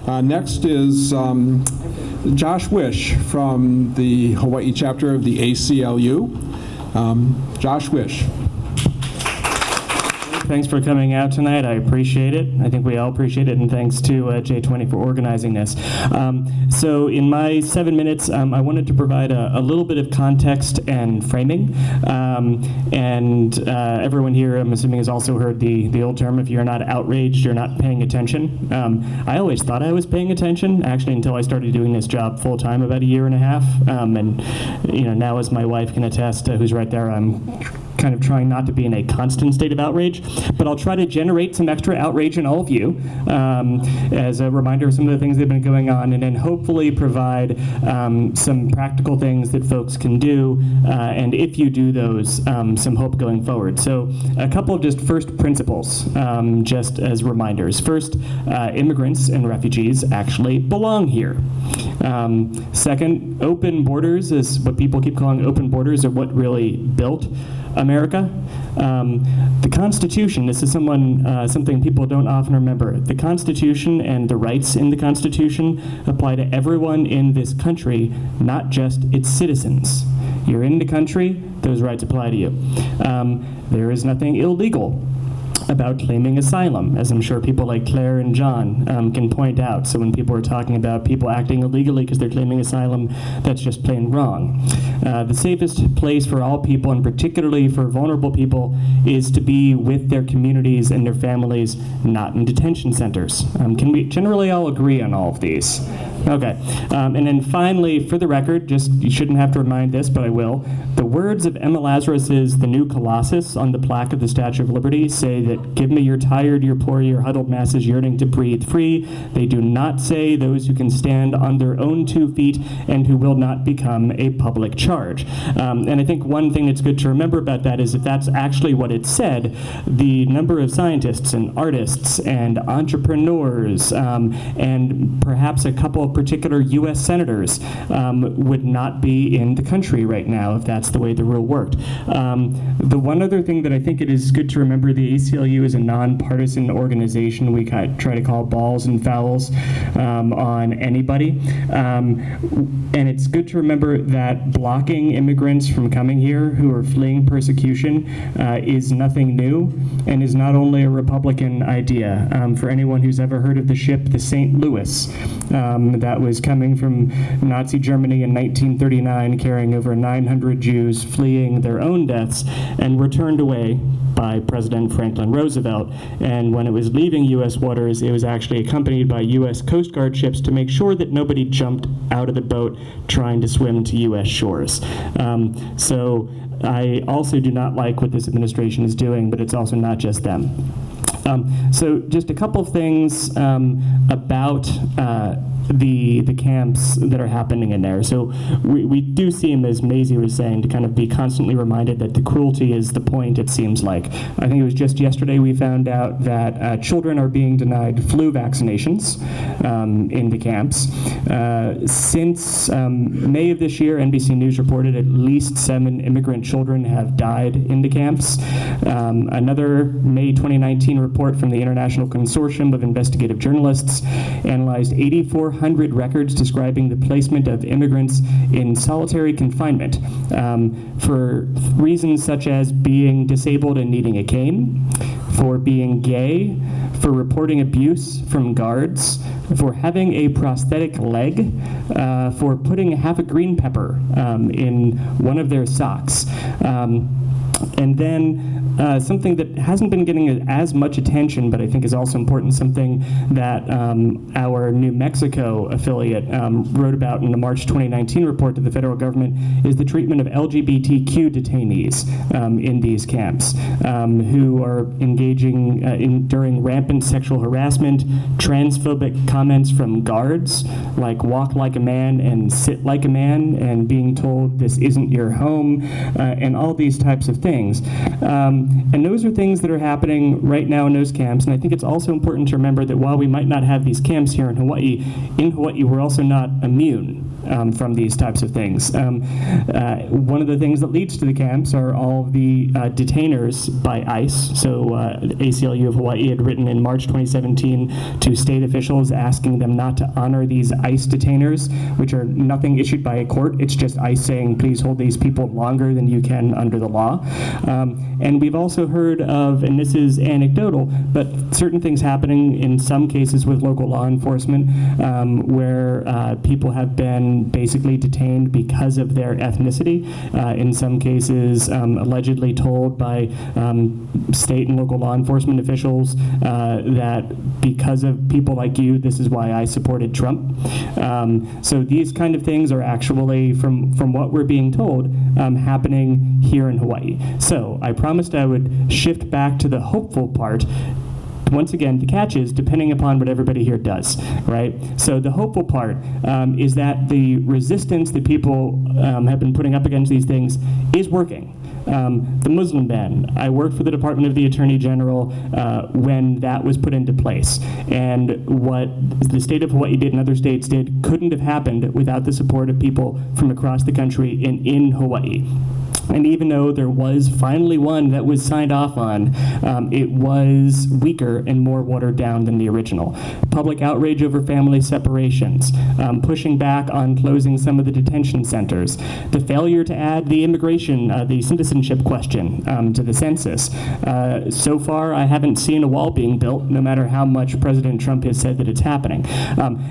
Next is Josh Wisch from the Hawaii chapter of the ACLU. Josh Wisch. Thanks for coming out tonight. I appreciate it. I think we all appreciate it, and thanks to J20 for organizing this. So in my 7 minutes, I wanted to provide a little bit of context and framing. Everyone here, I'm assuming, has also heard the old term, if you're not outraged, you're not paying attention. I always thought I was paying attention, actually, until I started doing this job full-time about a year and a half. Now, as my wife can attest, who's right there, I'm kind of trying not to be in a constant state of outrage, but I'll try to generate some extra outrage in all of you as a reminder of some of the things that have been going on, and then hopefully provide some practical things that folks can do, and if you do those, some hope going forward. So a couple of just first principles, just as reminders. First, immigrants and refugees actually belong here. Second, open borders is what people keep calling open borders, are what really built America. The Constitution, this is something people don't often remember. The Constitution and the rights in the Constitution apply to everyone in this country, not just its citizens. You're in the country, those rights apply to you. There is nothing illegal about claiming asylum, as I'm sure people like Claire and John can point out. So when people are talking about people acting illegally because they're claiming asylum, that's just plain wrong. The safest place for all people, and particularly for vulnerable people, is to be with their communities and their families, not in detention centers. Can we generally all agree on all of these? Okay. And then finally, for the record, just you shouldn't have to remind this, but I will. The words of Emma Lazarus's The New Colossus on the plaque of the Statue of Liberty say that, "Give me your tired, your poor, your huddled masses yearning to breathe free." They do not say those who can stand on their own 2 feet and who will not become a public charge. And I think one thing that's good to remember about that is if that's actually what it said, the number of scientists and artists and entrepreneurs and perhaps a couple of particular U.S. senators would not be in the country right now if that's the way the rule worked. The one other thing that I think it is good to remember, the ACLU is a nonpartisan organization. We try to call balls and fouls on anybody. And it's good to remember that blocking immigrants from coming here who are fleeing persecution is nothing new, and is not only a Republican idea. For anyone who's ever heard of the ship, the St. Louis, that was coming from Nazi Germany in 1939, carrying over 900 Jews fleeing their own deaths, and were turned away by President Franklin Roosevelt. And when it was leaving U.S. waters, it was actually accompanied by U.S. Coast Guard ships to make sure that nobody jumped out of the boat trying to swim to U.S. shores. So I also do not like what this administration is doing, but it's also not just them. So just a couple of things about the camps that are happening in there. So we do seem, as Maisie was saying, to kind of be constantly reminded that the cruelty is the point, it seems like. I think it was just yesterday we found out that children are being denied flu vaccinations in the camps. Since May of this year, NBC News reported at least 7 immigrant children have died in the camps. Another May 2019 report from the International Consortium of Investigative Journalists analyzed 8,400 records describing the placement of immigrants in solitary confinement for reasons such as being disabled and needing a cane, for being gay, for reporting abuse from guards, for having a prosthetic leg, for putting half a green pepper in one of their socks. And then something that hasn't been getting as much attention, but I think is also important, something that our New Mexico affiliate wrote about in the March 2019 report to the federal government, is the treatment of LGBTQ detainees in these camps, who are engaging during rampant sexual harassment, transphobic comments from guards, like walk like a man and sit like a man, and being told this isn't your home, and all these types of things. And those are things that are happening right now in those camps. And I think it's also important to remember that while we might not have these camps here in Hawaii, we're also not immune from these types of things. One of the things that leads to the camps are all of the detainers by ICE. So ACLU of Hawaii had written in March 2017 to state officials asking them not to honor these ICE detainers, which are nothing issued by a court. It's just ICE saying, please hold these people longer than you can under the law. And we've also heard of, and this is anecdotal, but certain things happening in some cases with local law enforcement where people have been basically detained because of their ethnicity. In some cases, allegedly told by state and local law enforcement officials that because of people like you, this is why I supported Trump. So these kind of things are actually, from what we're being told, happening here in Hawaii. So I promised I would shift back to the hopeful part. Once again, the catch is depending upon what everybody here does, right? So the hopeful part is that the resistance that people have been putting up against these things is working. The Muslim ban, I worked for the Department of the Attorney General when that was put into place. And what the state of Hawaii did and other states did couldn't have happened without the support of people from across the country in Hawaii. And even though there was finally one that was signed off on, it was weaker and more watered down than the original. Public outrage over family separations, pushing back on closing some of the detention centers, the failure to add the immigration, the citizenship question to the census. So far, I haven't seen a wall being built, no matter how much President Trump has said that it's happening.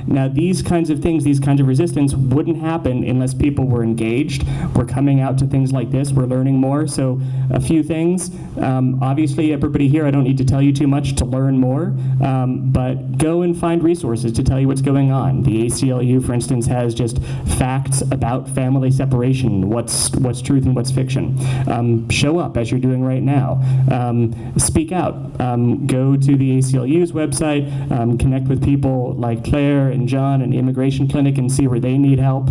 Now, these kinds of things, these kinds of resistance wouldn't happen unless people were engaged, were coming out to things like this. We're learning more. So a few things. Obviously, everybody here, I don't need to tell you too much to learn more, but go and find resources to tell you what's going on. The ACLU, for instance, has just facts about family separation, what's truth and what's fiction. Show up as you're doing right now. Speak out. Go to the ACLU's website, connect with people like Claire and John and the Immigration Clinic and see where they need help.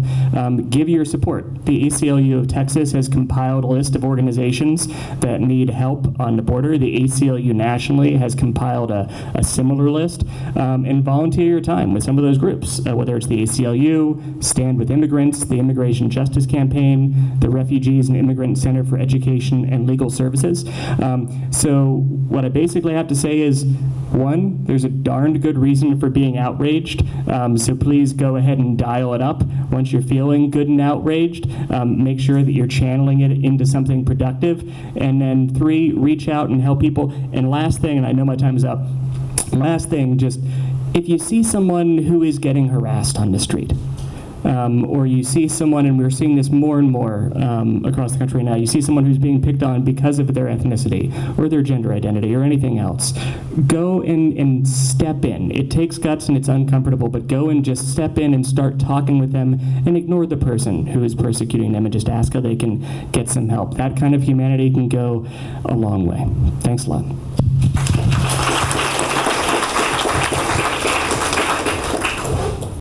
Give your support. The ACLU of Texas has compiled a list of organizations that need help on the border. The ACLU nationally has compiled a similar list, and volunteer your time with some of those groups, whether it's the ACLU, Stand With Immigrants, the Immigration Justice Campaign, the Refugees and Immigrant Center for Education and Legal Services. So what I basically have to say is, one, there's a darned good reason for being outraged, so please go ahead and dial it up. Once you're feeling good and outraged, make sure that you're channeling it into something productive. And then 3, reach out and help people. And last thing, and I know my time is up, last thing, just if you see someone who is getting harassed on the street, or you see someone, and we're seeing this more and more across the country now, you see someone who's being picked on because of their ethnicity or their gender identity or anything else, go and step in. It takes guts and it's uncomfortable, but go and just step in and start talking with them and ignore the person who is persecuting them and just ask how they can get some help. That kind of humanity can go a long way. Thanks a lot.